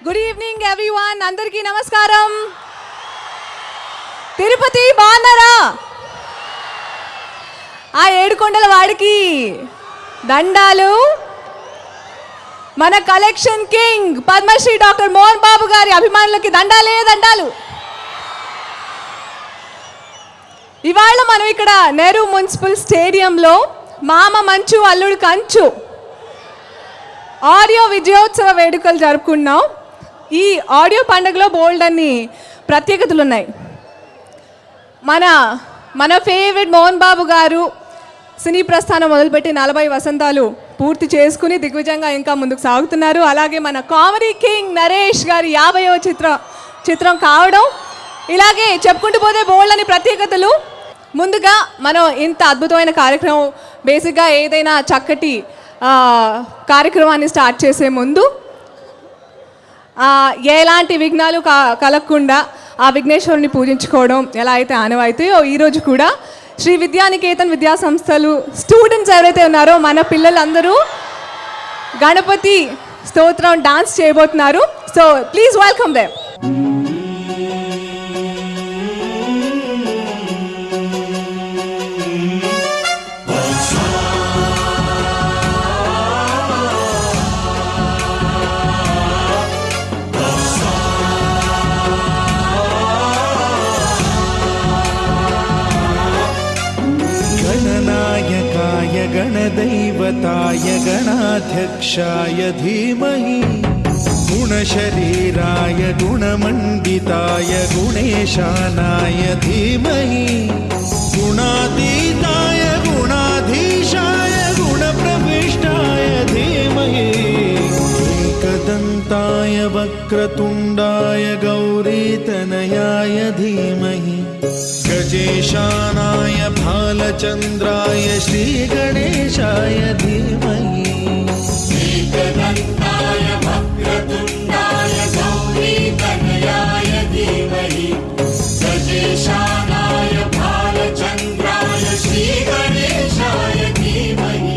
Good evening everyone, అందరికీ నమస్కారం. తిరుపతి బాగున్నారా? ఆ ఏడుకొండల వాడికి దండాలు. మన collection king Padmashri doctor Mohan Babu గారి అభిమానులకి దండాలే దండాలు. ఇవాళ మనం ఇక్కడ నెహ్రూ మున్సిపల్ స్టేడియంలో మామ మంచు అల్లుడు కంచు ఆడియో విజయోత్సవ వేడుకలు జరుపుకున్నాం. ఈ ఆడియో పండుగలో బోల్డ్ అన్ని ప్రత్యేకతలు ఉన్నాయి. మన ఫేవరెట్ మోహన్ బాబు గారు సినీ ప్రస్థానం మొదలుపెట్టి 40 వసంతాలు పూర్తి చేసుకుని దిగ్విజయంగా ఇంకా ముందుకు సాగుతున్నారు. అలాగే మన కామెడీ కింగ్ నరేష్ గారి 50వ చిత్రం కావడం, ఇలాగే చెప్పుకుంటూ పోతే బోల్డ్ అని ప్రత్యేకతలు. ముందుగా మనం ఇంత అద్భుతమైన కార్యక్రమం, బేసిక్గా ఏదైనా చక్కటి కార్యక్రమాన్ని స్టార్ట్ చేసే ముందు ఎలాంటి విఘ్నాలు కలగకుండా ఆ విఘ్నేశ్వరుని పూజించుకోవడం ఎలా అయితే ఆనవాయితీయో, ఈరోజు కూడా శ్రీ విద్యానికేతన్ విద్యా సంస్థలు స్టూడెంట్స్ ఎవరైతే ఉన్నారో మన పిల్లలందరూ గణపతి స్తోత్రం డాన్స్ చేయబోతున్నారు. So please welcome them. गणदैवताय गणाध्यक्षाय धीमहि गुणशरीराय गुणमण्डिताय गुणेशानाय धीमहि गुणातीताय गुणाधीशाय गुणप्रविष्टाय धीमहि एकदन्ताय वक्रतुण्डाय गौरीतनयाय धीमहि गजेशानाय भालचन्द्राय श्रीगणेशाय धीमहि एकदन्ताय वक्रतुण्डाय गौरीतनयाय धीमहि गजेशानाय भालचन्द्राय श्रीगणेशाय धीमहि.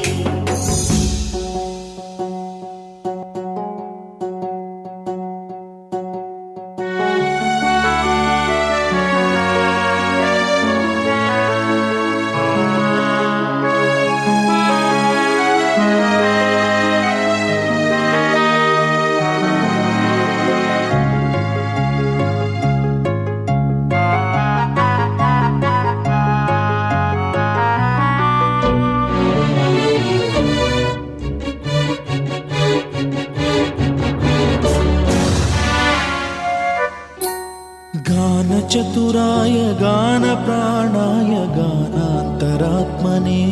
चतुराय गानप्राणाय गानान्तरात्मने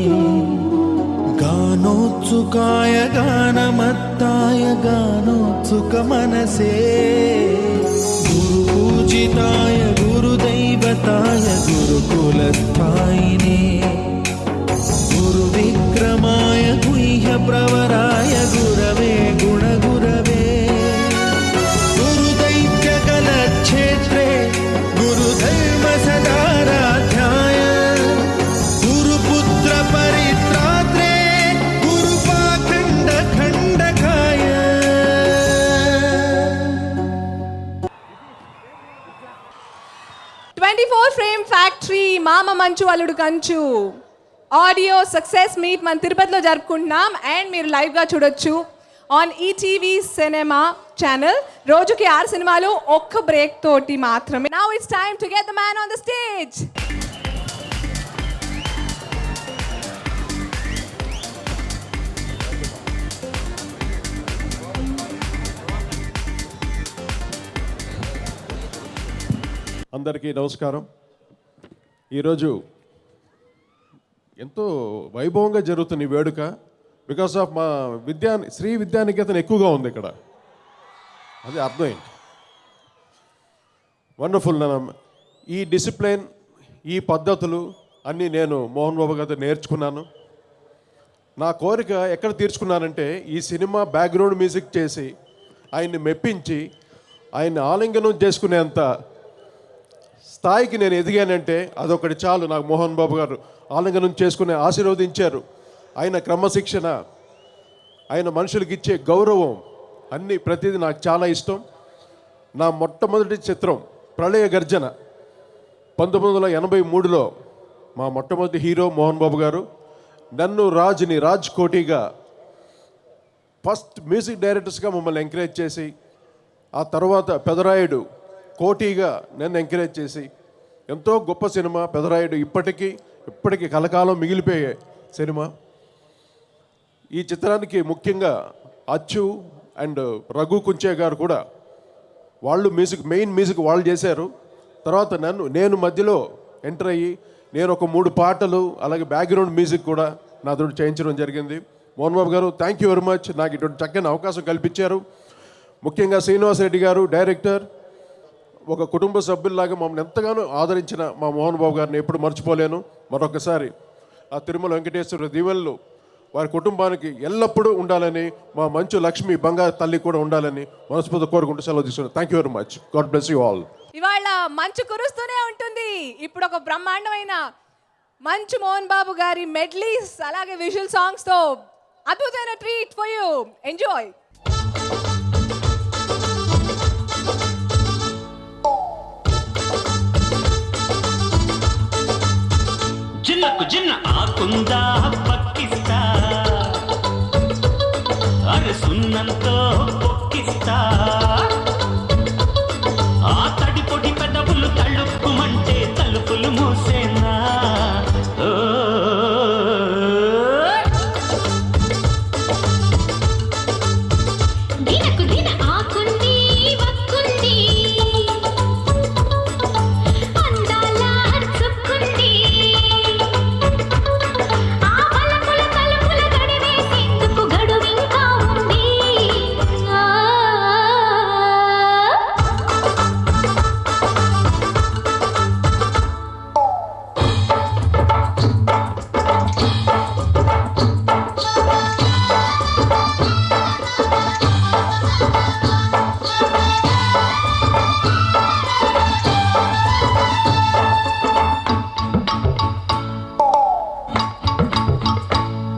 गानोत्सुकाय गानमत्ताय गानोत्सुकमनसे गुरुपूजिताय गुरुदैवताय गुरुकुलस्थायिने गुरुविक्रमाय गुह्यप्रवराय गुरवे गुणगुरवे गुरुदैत्यकलक्षेत्रे गुरुधर्म सदाराध्याय गुरुपुत्र परित्रात्रे गुरुपाखण्ड खण्डकाय. ఫ్రేమ్ ఫ్యాక్టరీ మామ మంచు అల్లుడు కంచు ఆడియో సక్సెస్ మీట్ మన తిరుపతిలో జరుపుకుంటున్నాం. అండ్ మీరు లైవ్గా చూడొచ్చు ఆన్ ఈటీవీ సినిమా ఛానల్. రోజుకి 6 సినిమాలు ఒక్క బ్రేక్ తోటి మాత్రమే. Now it's time to get the man on the stage. అందరికీ నమస్కారం. ఈరోజు ఎంతో వైభవంగా జరుగుతున్న ఈ వేడుక బికాస్ ఆఫ్ మా శ్రీ విద్యానికేతన్ ఎక్కువగా ఉంది ఇక్కడ, అది అర్థమైంది. వండర్ఫుల్. ఈ డిసిప్లిన్, ఈ పద్ధతులు అన్నీ నేను మోహన్ బాబు గారితో నేర్చుకున్నాను. నా కోరిక ఎక్కడ తీర్చుకున్నానంటే ఈ సినిమా బ్యాక్గ్రౌండ్ మ్యూజిక్ చేసి ఆయన్ని మెప్పించి ఆయన్ని ఆలింగనం చేసుకునేంత స్థాయికి నేను ఎదిగానంటే అదొకటి చాలు. నాకు మోహన్ బాబు గారు ఆలింగనం చేసుకునే ఆశీర్వదించారు. ఆయన క్రమశిక్షణ, ఆయన మనుషులకి ఇచ్చే గౌరవం, అన్నీ ప్రతిదీ నాకు చాలా ఇష్టం. నా మొట్టమొదటి చిత్రం ప్రళయ గర్జన 1983లో మా మొట్టమొదటి హీరో మోహన్ బాబు గారు నన్ను రాజ్ కోటిగా ఫస్ట్ మ్యూజిక్ డైరెక్టర్స్గా మమ్మల్ని ఎంకరేజ్ చేసి ఆ తర్వాత పెదరాయుడు కోటిగా నన్ను ఎంకరేజ్ చేసి ఎంతో గొప్ప సినిమా పెదరాయుడు ఇప్పటికీ కలకాలం మిగిలిపోయే సినిమా. ఈ చిత్రానికి ముఖ్యంగా అచ్చు అండ్ రఘు కుంచే గారు కూడా వాళ్ళు మెయిన్ మ్యూజిక్ వాళ్ళు చేశారు. తర్వాత నేను మధ్యలో ఎంటర్ అయ్యి నేను ఒక 3 పాటలు అలాగే బ్యాక్గ్రౌండ్ మ్యూజిక్ కూడా నాతో చేయించడం జరిగింది. మోహన్ బాబు గారు థ్యాంక్ యూ వెరీ మచ్, నాకు ఇటువంటి చక్కని అవకాశం కల్పించారు. ముఖ్యంగా శ్రీనివాస్ రెడ్డి గారు డైరెక్టర్, ఒక కుటుంబ సభ్యుల్లాగా మమ్మల్ని ఎంతగానో ఆదరించిన మా మోహన్ బాబు గారిని ఎప్పుడు మర్చిపోలేను. మరొకసారి ఆ తిరుమల వెంకటేశ్వర దీవెనలు వారి కుటుంబానికి ఎల్లప్పుడూ ఉండాలని, మా మంచు లక్ష్మి బంగారు తల్లి కూడా ఉండాలని మనస్ఫూర్తి కోరుకుంటూ సెలవు తీసుకున్నాను. Thank you very much. God bless you all. ఇవాళ మంచు కురుస్తూనే ఉంటుంది. ఇప్పుడు ఒక బ్రహ్మాండమైన మంచు మోహన్ బాబు గారి మెడ్లీస్ అలాగే విజువల్ సాంగ్స్ తో అద్భుతమైన ట్రీట్ ఫర్ యూ. ఎంజాయ్. జిల్లకు జిన్న ఆకుందా పక్కిస్తా, అరే సున్నంతో పొక్కిస్తా, ఆ తడి పొడి పెదవులు తలుపుమంటే తలుపులు మూసేనా. దినకు దిన ఆకుంది వక్కుంది అందాల చుక్కుంది, ఆ బలపుల తలుపుల గడివేసేందుకు గడువింకా ఉంది.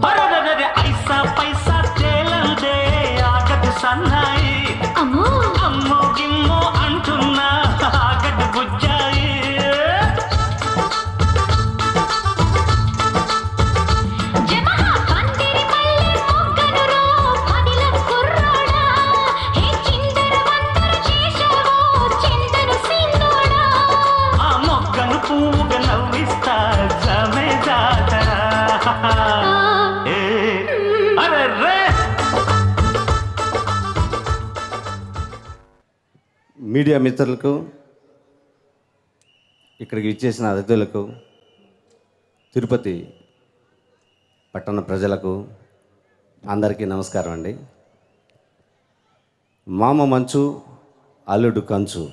అరరరే ఐసా పైసా తేలందే ఆగదు సన్నాయి, అమ్మో అమ్మో గిమ్మో అంటున్నా ఆగదు బుజ్జాయి. జమహా పందిరి మల్లె మొగ్గనురో పదిలం కుర్రోడా, హే చిందర వందర చేశావో చిందను సిన్నోడా. ఆ మొగ్గను పువ్వుగా నవ్విస్తా జమే జాతరా. ఏ అరెరే మీడియా మిత్రులకు, ఇక్కడికి ఇచ్చేసిన అతిథులకు, తిరుపతి పట్టణ ప్రజలకు అందరికీ నమస్కారం అండి. మామ మంచు అల్లుడు కంచు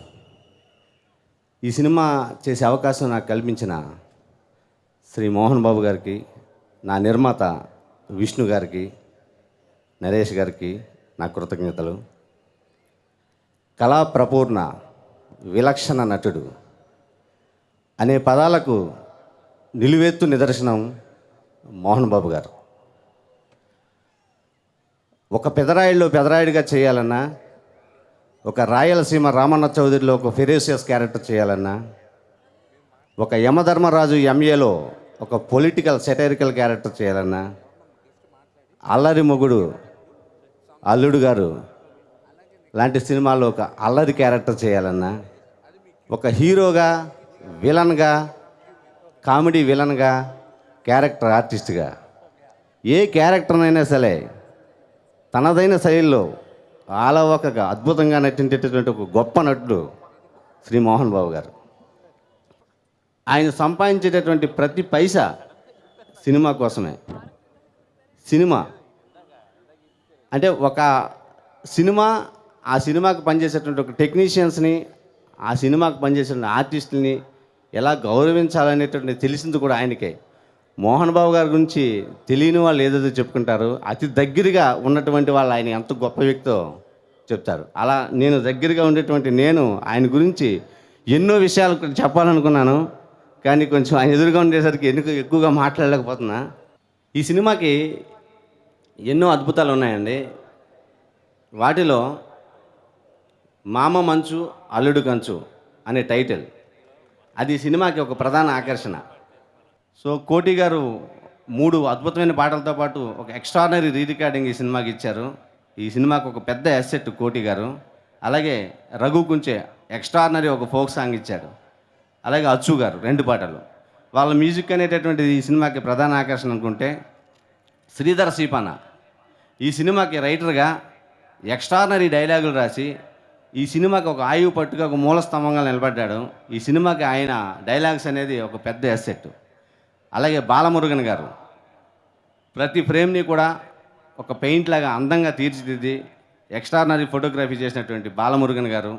ఈ సినిమా చేసే అవకాశం నాకు కల్పించిన శ్రీ మోహన్ బాబు గారికి, నా నిర్మాత విష్ణు గారికి, నరేష్ గారికి నా కృతజ్ఞతలు. కళా ప్రపూర్ణ విలక్షణ నటుడు అనే పదాలకు నిలువెత్తు నిదర్శనం మోహన్ బాబు గారు. ఒక పెదరాయుడిగా చేయాలన్నా, ఒక రాయలసీమ రామన్న చౌదరిలో ఒక ఫెరేసియస్ క్యారెక్టర్ చేయాలన్నా, ఒక యమధర్మరాజు ఎంఏలో ఒక పొలిటికల్ సెటైరికల్ క్యారెక్టర్ చేయాలన్నా, అల్లరి మొగుడు అల్లుడు గారు లాంటి సినిమాల్లో ఒక అల్లరి క్యారెక్టర్ చేయాలన్నా, ఒక హీరోగా, విలన్గా, కామెడీ విలన్గా, క్యారెక్టర్ ఆర్టిస్ట్గా ఏ క్యారెక్టర్నైనా సరే తనదైన శైలిలో ఆలవకగా అద్భుతంగా నటించేటటువంటి ఒక గొప్ప నటుడు శ్రీ మోహన్ బాబు గారు. ఆయన సంపాదించేటటువంటి ప్రతి పైసా సినిమా కోసమే. సినిమా అంటే ఒక సినిమా, ఆ సినిమాకి పనిచేసేటువంటి ఒక టెక్నీషియన్స్ని, ఆ సినిమాకి పనిచేసిన ఆర్టిస్టులని ఎలా గౌరవించాలనేటువంటి తెలిసింది కూడా ఆయనకే. మోహన్ బాబు గారి గురించి తెలియని వాళ్ళు ఏదేదో చెప్పుకుంటారు, అతి దగ్గరగా ఉన్నటువంటి వాళ్ళు ఆయన ఎంత గొప్ప వ్యక్తో చెప్తారు. అలా నేను దగ్గరగా ఉండేటువంటి నేను ఆయన గురించి ఎన్నో విషయాలు చెప్పాలనుకున్నాను, కానీ కొంచెం ఆయన ఎదురుగా ఉండేసరికి ఎక్కువగా మాట్లాడలేకపోతున్నా. ఈ సినిమాకి ఎన్నో అద్భుతాలు ఉన్నాయండి. వాటిలో మామ మంచు అల్లుడు కంచు అనే టైటిల్. అది ఈ సినిమాకి ఒక ప్రధాన ఆకర్షణ. సో కోటి గారు 3 అద్భుతమైన పాటలతో పాటు ఒక ఎక్స్ట్రాడినరీ రికార్డింగ్ ఈ సినిమాకి ఇచ్చారు. ఈ సినిమాకి ఒక పెద్ద అసెట్ కోటి గారు. అలాగే రఘు కుంచే ఎక్స్ట్రాడినరీ ఒక ఫోక్ సాంగ్ ఇచ్చాడు. అలాగే అచ్చు గారు 2 పాటలు. వాళ్ళ మ్యూజిక్ అనేటటువంటిది ఈ సినిమాకి ప్రధాన ఆకర్షణ అనుకుంటే, శ్రీధర్ సీపాన ఈ సినిమాకి రైటర్గా ఎక్స్ట్రాడినరీ డైలాగులు రాసి ఈ సినిమాకి ఒక ఆయువు పట్టుగా ఒక మూల స్తంభంగా నిలబడ్డాడు. ఈ సినిమాకి ఆయన డైలాగ్స్ అనేది ఒక పెద్ద అసెట్. అలాగే బాలమురుగన్ గారు ప్రతి ఫ్రేమ్ని కూడా ఒక పెయింట్ లాగా అందంగా తీర్చిదిద్ది ఎక్స్ట్రాడినరీ ఫోటోగ్రఫీ చేసినటువంటి బాలమురుగన్ గారు.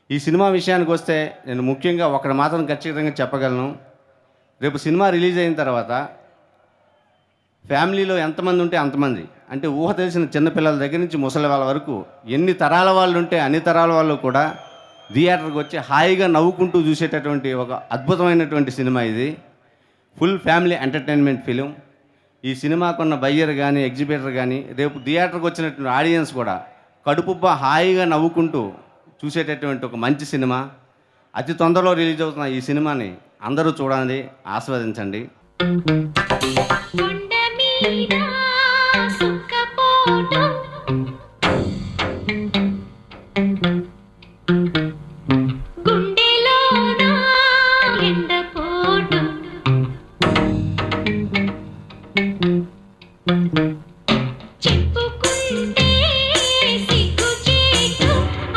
ఈ సినిమా విషయానికి వస్తే నేను ముఖ్యంగా ఒకటి మాత్రం ఖచ్చితంగా చెప్పగలను. రేపు సినిమా రిలీజ్ అయిన తర్వాత ఫ్యామిలీలో ఎంతమంది ఉంటే అంతమంది, అంటే ఊహ తెలిసిన చిన్నపిల్లల దగ్గర నుంచి ముసలి వాళ్ళ వరకు ఎన్ని తరాల వాళ్ళు ఉంటే అన్ని తరాల వాళ్ళు కూడా థియేటర్కి వచ్చి హాయిగా నవ్వుకుంటూ చూసేటటువంటి ఒక అద్భుతమైనటువంటి సినిమా ఇది. Full family entertainment film. ఈ సినిమాకున్న బయ్యర్ కానీ ఎగ్జిబిటర్ కానీ రేపు థియేటర్కి వచ్చినటువంటి ఆడియన్స్ కూడా కడుపుబ్బా హాయిగా నవ్వుకుంటూ చూసేటటువంటి ఒక మంచి సినిమా. అతి తొందరలో రిలీజ్ అవుతున్న ఈ సినిమాని అందరూ చూడండి, ఆస్వాదించండి. కొండ మీద సుక్కపోటు గుండెలోన ఎండపోటు చెప్పుకుంటే సిగ్గు చేటు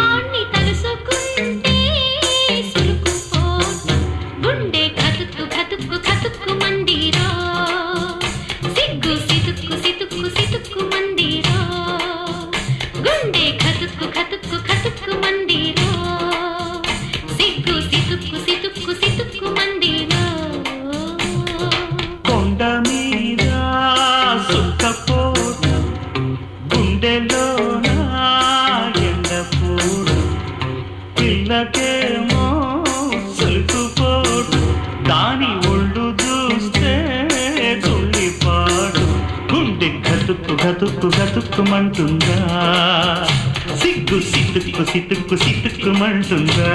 ఆన్ని తలుసుకుంటే సులుకుపోటు గుండె కతుక్కు కతుక్కు కతుక్కు మందిరో సిగ్గు సితుక్కు సితుక్కు సితుక్కు మందిరో గుండె కతుక్కు కతుక్కు కతుక్కు మందిరో సిగ్గు సితుక్కు సితుక్కు సితుక్కు మందిరో కొండ మీద సుక్కపోటు గుండెలోన ఎండపోటు పిల్లకేమో సులుకుపోటు దాని ఒళ్ళు చూస్తే తుళ్ళిపాడు గుండె గతుక్కు గతుక్కు గతుక్కుమంటుందా సిగ్గు సితుక్కు సితుక్కు సితుక్కుమంటుందా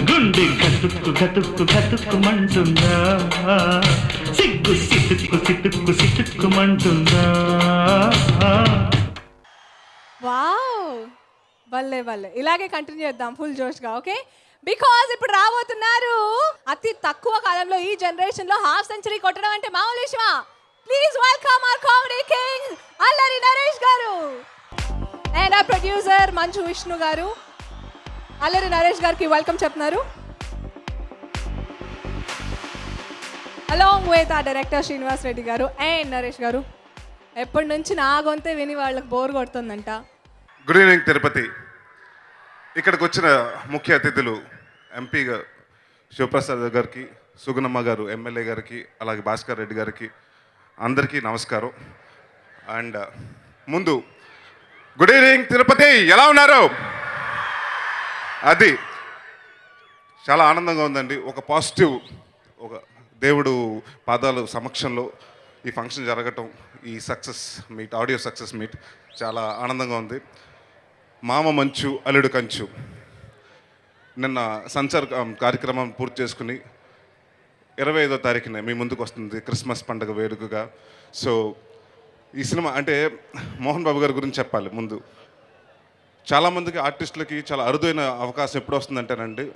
గుండె గతుక్కు గతుక్కు గతుక్కుమంటుందా సిగ్గు సితుక్కు సితుక్కు సితుక్కుమంటుందా. వావ్, భలే భలే. ఇలాగే కంటిన్యూ చేద్దాం ఫుల్ జోష్గా. ఓకే, బికాజ్ ఇప్పుడు రాబోతున్నారు అతి తక్కువ కాలంలో ఈ జనరేషన్లో హాఫ్ సెంచరీ కొట్టడం అంటే మామూలు విషయమా? Please welcome our comedy king Allari Naresh గారు అండ్ ఆ ప్రొడ్యూసర్ మంచు విష్ణు గారు. అల్లరి నరేష్ గారికి వెల్కమ్ చెప్తున్నారు. అలాంగ్ విత్ ఆ డైరెక్టర్ శ్రీనివాస్ రెడ్డి గారు అండ్ నరేష్ గారు. ఎప్పటి నుంచి నా గొంతే విని వాళ్ళకి బోర్ కొడుతుందంట. Good evening Tirupati. ఇక్కడికి వచ్చిన ముఖ్య అతిథులు ఎంపీ శివప్రసాద్ గారికి, సుగుణమ్మ గారు ఎమ్మెల్యే గారికి, అలాగే భాస్కర్ రెడ్డి గారికి అందరికీ నమస్కారం. అండ్ ముందు గుడ్ ఈవినింగ్ తిరుపతి, ఎలా ఉన్నారు? అది చాలా ఆనందంగా ఉందండి. ఒక పాజిటివ్, ఒక దేవుడు పాదాలు సమక్షంలో ఈ ఫంక్షన్ జరగటం, ఈ success meet, audio success meet చాలా ఆనందంగా ఉంది. మామ మంచు అల్లుడు కంచు నిన్న సంచార్ కార్యక్రమం పూర్తి చేసుకుని 25వ తారీఖున మీ ముందుకు వస్తుంది క్రిస్మస్ పండుగ వేడుకగా. సో ఈ సినిమా అంటే మోహన్ బాబు గారి గురించి చెప్పాలి. ముందు చాలామందికి ఆర్టిస్టులకి చాలా అరుదైన అవకాశం ఎప్పుడు వస్తుందంటేనండి,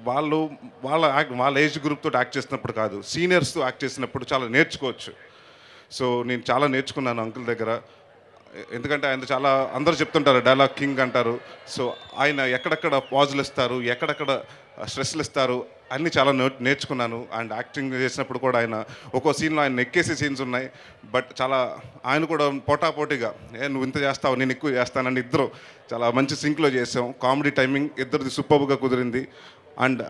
వాళ్ళ ఏజ్ గ్రూప్తో యాక్ట్ చేసినప్పుడు కాదు, సీనియర్స్తో యాక్ట్ చేసినప్పుడు చాలా నేర్చుకోవచ్చు. సో నేను చాలా నేర్చుకున్నాను అంకుల్ దగ్గర. ఎందుకంటే ఆయన చాలా, అందరూ చెప్తుంటారు డైలాగ్ కింగ్ అంటారు. సో ఆయన ఎక్కడెక్కడ పాజులు ఇస్తారు, ఎక్కడెక్కడ స్ట్రెస్లు ఇస్తారు అన్నీ చాలా నేర్చుకున్నాను. అండ్ యాక్టింగ్ చేసినప్పుడు కూడా ఆయన ఒక్కో సీన్లో ఆయన ఎక్కేసే సీన్స్ ఉన్నాయి. బట్ చాలా ఆయన కూడా పోటాపోటీగా నువ్వు ఇంత చేస్తావు నేను ఎక్కువ చేస్తానని ఇద్దరు చాలా మంచి సింక్లో చేసాం. కామెడీ టైమింగ్ ఇద్దరిది సూపర్గా కుదిరింది. అండ్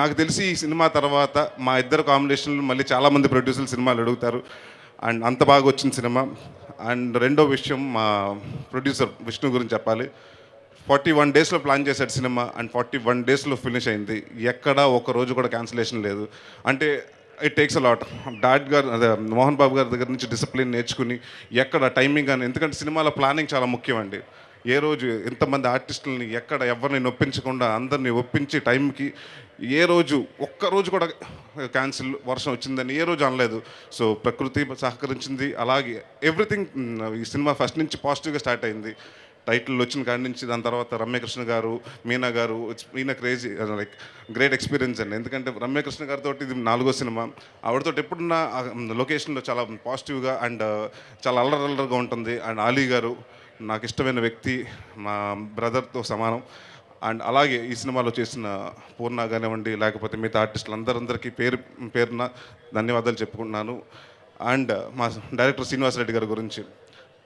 నాకు తెలిసి ఈ సినిమా తర్వాత మా ఇద్దరు కాంబినేషన్లు మళ్ళీ చాలామంది ప్రొడ్యూసర్లు సినిమాలు అడుగుతారు. అండ్ అంత బాగా వచ్చిన సినిమా. అండ్ రెండో విషయం మా ప్రొడ్యూసర్ విష్ణు గురించి చెప్పాలి. 41 డేస్లో ప్లాన్ చేశాడు సినిమా అండ్ 41 డేస్లో ఫినిష్ అయింది. ఎక్కడా ఒక రోజు కూడా క్యాన్సిలేషన్ లేదు. అంటే it takes a lot. Dad గారు, అదే మోహన్ బాబు గారి దగ్గర నుంచి డిసిప్లిన్ నేర్చుకుని ఎక్కడ టైమింగ్ అని, ఎందుకంటే సినిమాలో ప్లానింగ్ చాలా ముఖ్యం అండి. ఏ రోజు ఎంతమంది ఆర్టిస్టులని ఎక్కడ ఎవరిని నొప్పించకుండా అందరినీ ఒప్పించి టైంకి ఏ రోజు ఒక్కరోజు కూడా క్యాన్సిల్ వర్షం వచ్చిందని ఏ రోజు అనలేదు. సో ప్రకృతి సహకరించింది. అలాగే ఎవ్రీథింగ్ ఈ సినిమా ఫస్ట్ నుంచి పాజిటివ్గా స్టార్ట్ అయింది. టైటిల్ వచ్చిన కాడి నుంచి దాని తర్వాత రమ్యకృష్ణ గారు, మీనా గారు, Meena crazy, like great experience అండి. ఎందుకంటే రమ్యకృష్ణ గారితో ఇది 4వ సినిమా. ఆవిడతో ఎప్పుడున్న లొకేషన్లో చాలా పాజిటివ్గా అండ్ చాలా అల్లరల్లరగా ఉంటుంది. అండ్ ఆలీ గారు నాకు ఇష్టమైన వ్యక్తి, మా బ్రదర్తో సమానం. అండ్ అలాగే ఈ సినిమాలో చేసిన పూర్ణ కానివ్వండి, లేకపోతే మిగతా ఆర్టిస్టులు అందరికీ పేరున ధన్యవాదాలు చెప్పుకుంటున్నాను. అండ్ మా డైరెక్టర్ శ్రీనివాసరెడ్డి గారి గురించి,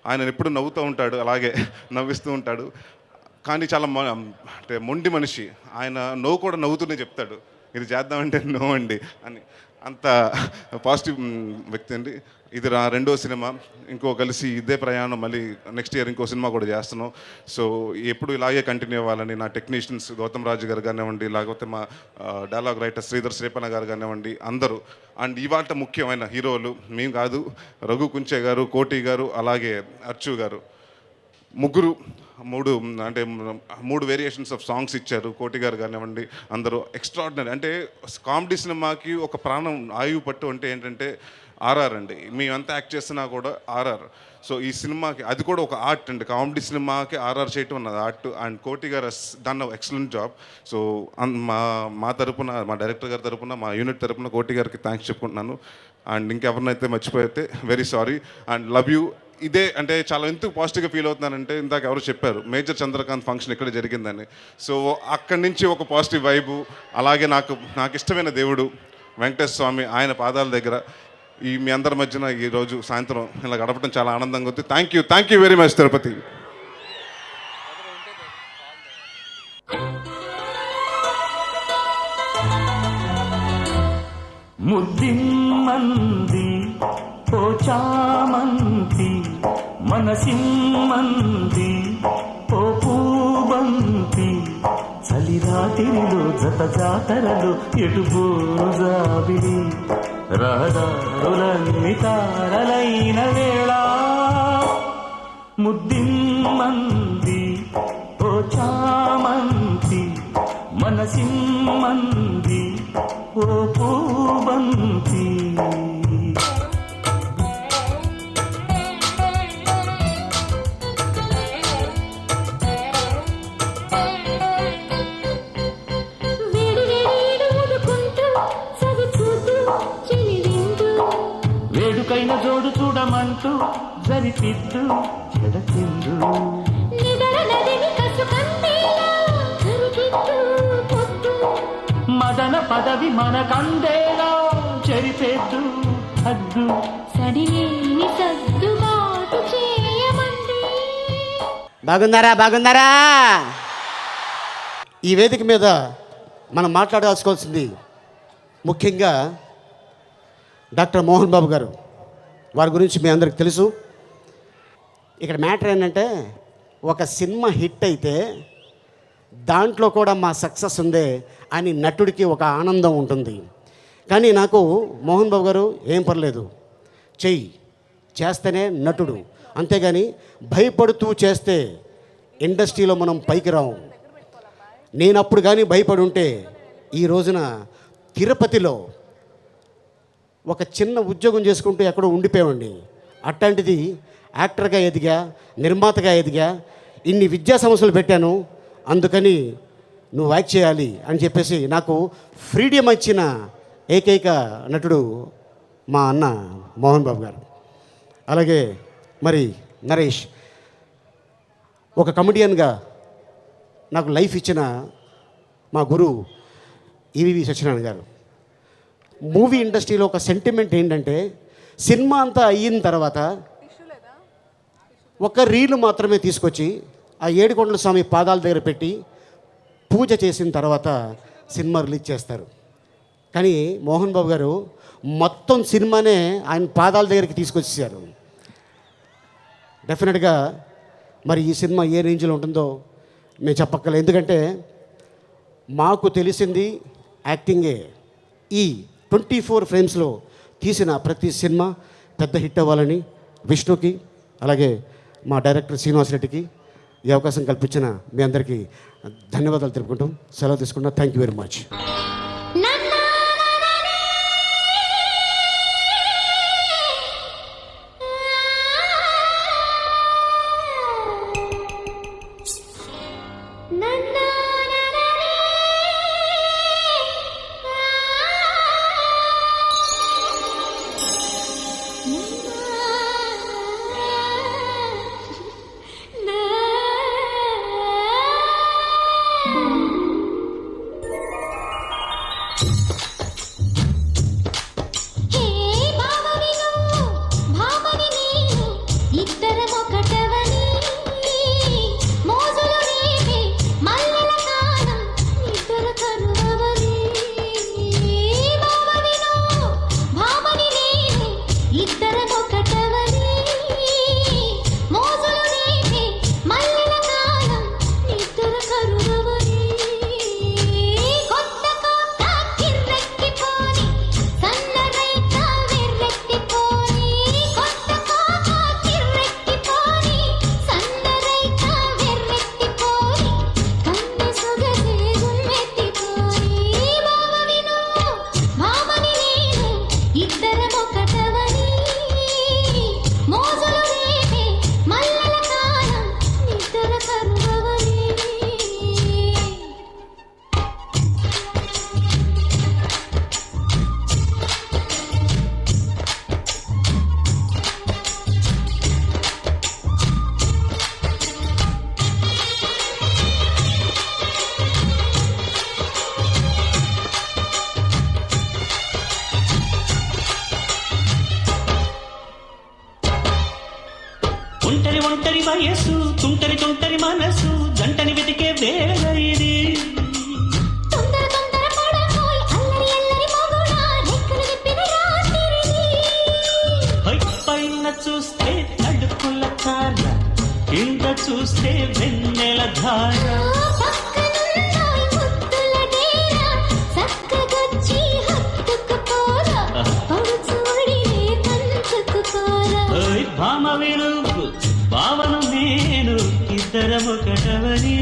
ఆయన ఎప్పుడు నవ్వుతూ ఉంటాడు, అలాగే నవ్విస్తూ ఉంటాడు. కానీ చాలా అంటే మొండి మనిషి. ఆయన నవ్వు కూడా నవ్వుతూనే చెప్తాడు, ఇది చేద్దామంటే నో అండి అని. అంత పాజిటివ్ వ్యక్తి అండి. ఇది 2వ సినిమా. ఇంకో కలిసి ఇదే ప్రయాణం మళ్ళీ నెక్స్ట్ ఇయర్ ఇంకో సినిమా కూడా చేస్తున్నాం. సో ఎప్పుడు ఇలాగే కంటిన్యూ అవ్వాలని నా టెక్నీషియన్స్ గౌతమ్ రాజు గారు కానివ్వండి, లేకపోతే మా డైలాగ్ రైటర్ శ్రీధర్ శ్రీపన్న గారు కానివ్వండి, అందరూ. అండ్ ఇవాళ ముఖ్యమైన హీరోలు మేము కాదు, రఘు కుంచే గారు, కోటి గారు, అలాగే అర్చు గారు, ముగ్గురు 3 వేరియేషన్స్ ఆఫ్ సాంగ్స్ ఇచ్చారు. కోటి గారు కానివ్వండి, అందరూ ఎక్స్ట్రాడినరీ. అంటే కామెడీ సినిమాకి ఒక ప్రాణం ఆయువు పట్టు అంటే ఏంటంటే ఆర్ఆర్ అండి. మేమంతా యాక్ట్ చేస్తున్నా కూడా ఆర్ఆర్. సో ఈ సినిమాకి అది కూడా ఒక ఆర్ట్ అండి. కామెడీ సినిమాకి ఆర్ఆర్ చేయటం అన్నది ఆర్ట్. అండ్ కోటి గారు డన్ ఎక్సలెంట్ జాబ్. సో మా తరపున, మా డైరెక్టర్ గారి తరపున, మా యూనిట్ తరపున కోటి గారికి థ్యాంక్స్ చెప్పుకుంటున్నాను. అండ్ ఇంకెవరినైతే మర్చిపోతే very sorry and love you. ఇదే అంటే చాలా ఎందుకు పాజిటివ్గా ఫీల్ అవుతున్నానంటే, ఇందాక ఎవరు చెప్పారు మేజర్ చంద్రకాంత్ ఫంక్షన్ ఇక్కడ జరిగిందని. సో అక్కడి నుంచి ఒక పాజిటివ్ వైబు. అలాగే నాకు ఇష్టమైన దేవుడు వెంకటేశ్వర స్వామి, ఆయన పాదాల దగ్గర మీ అందరి మధ్యన ఈరోజు సాయంత్రం ఇలా గడపడం చాలా ఆనందంగా ఉంది. Thank you very much Tirupati. ముద్దిమ్మంది ఓ చామంతి, మనసిమ్మంది ఓ పూబంతి, చలిరాతిరిలో జత జాతరలు ఎటుబోరు జాబిలి, రహదారులన్నీ తారలైన వేళ, ముద్దిమ్మంది ఓ చామంతి, మనసిమ్మంది ఓ పూబంతి. వేడుకైన జోడు చూడమంటూ జరిపిద్దు చెడచిందు, మదన పదవి మన కందేలా చెరిపేద్దు హద్దు. బాగున్నారా? ఈ వేదిక మీద మనం మాట్లాడాల్సుకోవాల్సింది ముఖ్యంగా డాక్టర్ మోహన్ బాబు గారు. వారి గురించి మీ అందరికి తెలుసు. ఇక్కడ మ్యాటర్ ఏంటంటే, ఒక సినిమా హిట్ అయితే దాంట్లో కూడా మా సక్సెస్ ఉందే అని నటుడికి ఒక ఆనందం ఉంటుంది. కానీ నాకు మోహన్ బాబు గారు ఏం పర్లేదు, చేస్తేనే నటుడు, అంతేగాని భయపడుతూ చేస్తే ఇండస్ట్రీలో మనం పైకి రాము. నేను అప్పుడు కానీ భయపడి ఉంటే ఈ రోజున తిరుపతిలో ఒక చిన్న ఉద్యోగం చేసుకుంటూ ఎక్కడో ఉండిపోయామండి. అట్లాంటిది యాక్టర్గా ఎదిగా, నిర్మాతగా ఎదిగా, ఇన్ని విద్యా సంస్థలు పెట్టాను, అందుకని నువ్వు యాక్ట్ చేయాలి అని చెప్పేసి నాకు ఫ్రీడమ్ ఇచ్చిన ఏకైక నటుడు మా అన్న మోహన్ బాబు గారు. అలాగే మరి నరేష్, ఒక కమెడియన్గా నాకు లైఫ్ ఇచ్చిన మా గురువు ఈవీవి సత్యనారాయణ గారు. మూవీ ఇండస్ట్రీలో ఒక సెంటిమెంట్ ఏంటంటే, సినిమా అంతా అయిన తర్వాత ఒక రీలు మాత్రమే తీసుకొచ్చి ఆ ఏడుకొండల స్వామి పాదాల దగ్గర పెట్టి పూజ చేసిన తర్వాత సినిమా రిలీజ్ చేస్తారు. కానీ మోహన్ బాబు గారు మొత్తం సినిమానే ఆయన పాదాల దగ్గరికి తీసుకొచ్చేసారు. డెఫినెట్గా మరి ఈ సినిమా ఏ రేంజ్లో ఉంటుందో మేము చెప్పక్కర్లేదు. ఎందుకంటే మాకు తెలిసింది యాక్టింగే. ఈ 24 ఫ్రేమ్స్లో తీసిన ప్రతి సినిమా పెద్ద హిట్ అవ్వాలని విష్ణుకి, అలాగే మా డైరెక్టర్ శ్రీనివాసరెడ్డికి, ఈ అవకాశం కల్పించిన మీ అందరికీ ధన్యవాదాలు తెలుపుకుంటాం. సెలవు తీసుకుంటాం. Thank you very much. ఒంటరి ఒంటరి వయస్సు, తుంటరి తుంటరి మనసు, జంటని వెతికే వేళ ఇది. పైన చూస్తే తడుకుల తార, కింద చూస్తే వెన్నెల ధార. భామ వినుగు భావను నేను, ఇద్దరం ఒకటవని.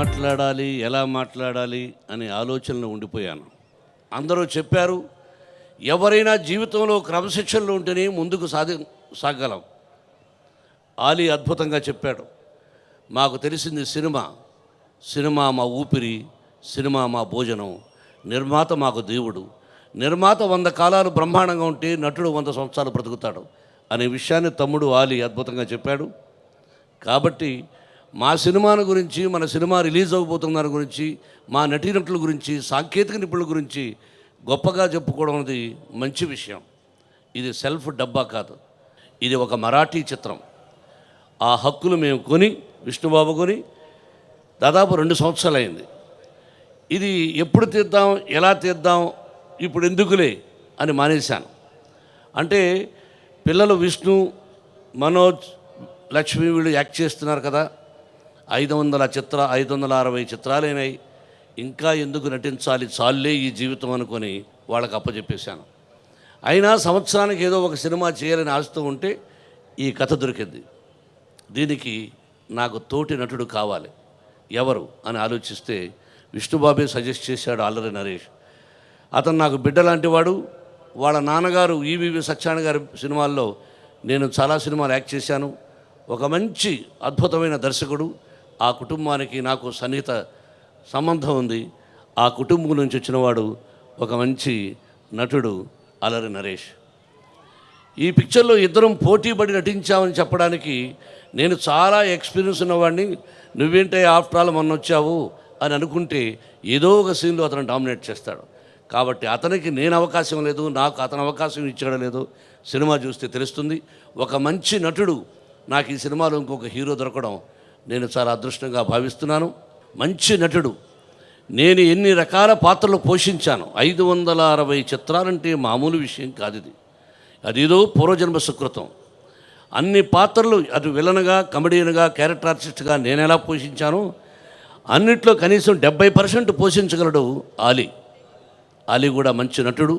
మాట్లాడాలి, ఎలా మాట్లాడాలి అనే ఆలోచనలో ఉండిపోయాను. అందరూ చెప్పారు, ఎవరైనా జీవితంలో క్రమశిక్షణలో ఉంటేనే ముందుకు సాగలం. ఆలీ అద్భుతంగా చెప్పాడు. మాకు తెలిసింది సినిమా మా ఊపిరి, సినిమా మా భోజనం, నిర్మాత మాకు దేవుడు. నిర్మాత 100 కాలాలు బ్రహ్మాండంగా ఉంటే నటుడు 100 సంవత్సరాలు బ్రతుకుతాడు అనే విషయాన్ని తమ్ముడు ఆలీ అద్భుతంగా చెప్పాడు. కాబట్టి మా సినిమాను గురించి, మన సినిమా రిలీజ్ అవ్వబోతున్న దాని గురించి, మా నటీనటుల గురించి, సాంకేతిక నిపుణుల గురించి గొప్పగా చెప్పుకోవడం అనేది మంచి విషయం. ఇది సెల్ఫ్ డబ్బా కాదు, ఇది ఒక మరాఠీ చిత్రం. ఆ హక్కులు మేము కొని, విష్ణుబాబు కొని దాదాపు 2 సంవత్సరాలు అయింది. ఇది ఎప్పుడు తీద్దాం, ఎలా తీద్దాం, ఇప్పుడు ఎందుకులే అని మానేశాను. అంటే పిల్లలు విష్ణు, మనోజ్, లక్ష్మి వీళ్ళు యాక్ట్ చేస్తున్నారు కదా, 560 చిత్రాలైనాయి, ఇంకా ఎందుకు నటించాలి, చాలే ఈ జీవితం అనుకొని వాళ్ళకి అప్పచెప్పేశాను. అయినా సంవత్సరానికి ఏదో ఒక సినిమా చేయాలని ఆశతో ఉంటే ఈ కథ దొరికింది. దీనికి నాకు తోటి నటుడు కావాలి, ఎవరు అని ఆలోచిస్తే విష్ణుబాబే సజెస్ట్ చేశాడు, అల్లరి నరేష్. అతను నాకు బిడ్డ లాంటి వాడు. వాళ్ళ నాన్నగారు ఈవీవి సత్యనారాయణ గారి సినిమాల్లో నేను చాలా సినిమాలు యాక్ట్ చేశాను. ఒక మంచి అద్భుతమైన దర్శకుడు. ఆ కుటుంబానికి నాకు సన్నిహిత సంబంధం ఉంది. ఆ కుటుంబం నుంచి వచ్చినవాడు ఒక మంచి నటుడు అల్లరి నరేష్. ఈ పిక్చర్లో ఇద్దరం పోటీపడి నటించామని చెప్పడానికి నేను చాలా ఎక్స్పీరియన్స్ ఉన్నవాడిని. నువ్వేంటే ఆఫ్టర్ ఆల్ మొన్న వచ్చావు అని అనుకుంటే ఏదో ఒక సీన్లో అతను డామినేట్ చేస్తాడు. కాబట్టి అతనికి నేను అవకాశం లేదు, నాకు అతను అవకాశం ఇచ్చాడో లేదో సినిమా చూస్తే తెలుస్తుంది. ఒక మంచి నటుడు నాకు ఈ సినిమాలో ఇంకొక హీరో దొరకడం నేను చాలా అదృష్టంగా భావిస్తున్నాను. మంచి నటుడు. నేను ఎన్ని రకాల పాత్రలు పోషించాను. 560 చిత్రాలంటే మామూలు విషయం కాదు ఇది. అదేదో పూర్వజన్మ సుకృతం. అన్ని పాత్రలు అటు విలన్గా, కమెడియన్గా, క్యారెక్టర్ ఆర్టిస్ట్గా నేను ఎలా పోషించానో అన్నిట్లో కనీసం 70% పోషించగలడు ఆలీ. ఆలీ కూడా మంచి నటుడు.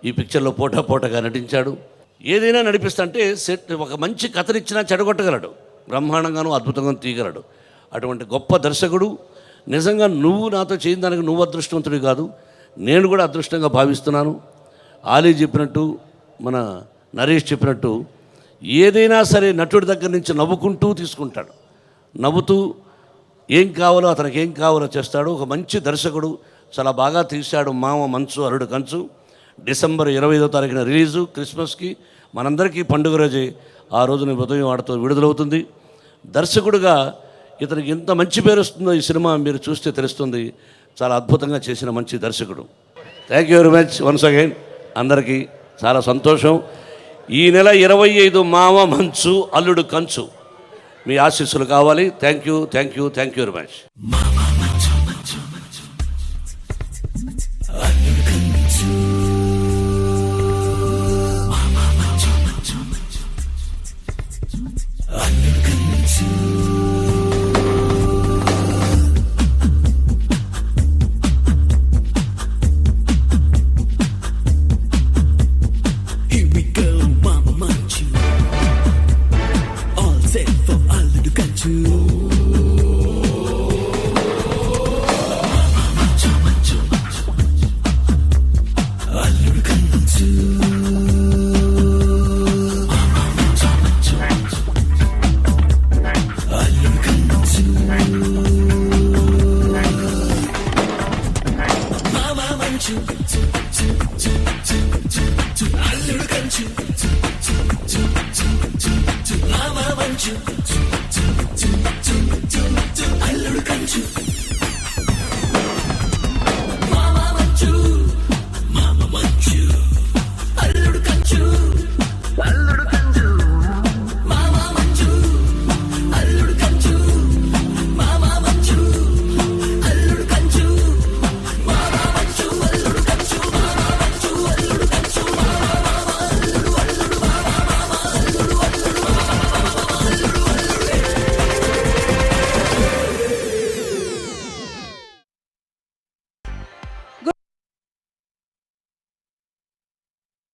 ఈ పిక్చర్లో పోటాగా నటించాడు. ఏదైనా నడిపిస్తుంటే సెట్ ఒక మంచి కథనిచ్చినా చెడగొట్టగలడు, బ్రహ్మాండంగాను అద్భుతంగా తీయగలడు. అటువంటి గొప్ప దర్శకుడు. నిజంగా నువ్వు నాతో చేయని దానికి నువ్వు అదృష్టవంతుడి కాదు, నేను కూడా అదృష్టంగా భావిస్తున్నాను. ఆలీ చెప్పినట్టు, మన నరేష్ చెప్పినట్టు ఏదైనా సరే నటుడి దగ్గర నుంచి నవ్వుకుంటూ తీసుకుంటాడు. నవ్వుతూ ఏం కావాలో అతనికి ఏం కావాలో చేస్తాడు. ఒక మంచి దర్శకుడు. చాలా బాగా తీశాడు మామ మంచు అల్లుడు కంచు. డిసెంబర్ 25వ తారీఖున రిలీజు. క్రిస్మస్కి మనందరికీ పండుగ రోజే. ఆ రోజున ఉదయం ఆడుతూ విడుదలవుతుంది. దర్శకుడుగా ఇతనికి ఎంత మంచి పేరు వస్తుందో ఈ సినిమా మీరు చూస్తే తెలుస్తుంది. చాలా అద్భుతంగా చేసిన మంచి దర్శకుడు. Thank you very much once again. అందరికీ చాలా సంతోషం. ఈ నెల 25 మామ మంచు అల్లుడు కంచు. మీ ఆశీస్సులు కావాలి. Thank you very much. Here we go, Mama Manchu. All set for Alludu Kanchu. Alludu Kanchu. Alludu Kanchu. Mama Manchu. Alludu Kanchu. Mama Manchu.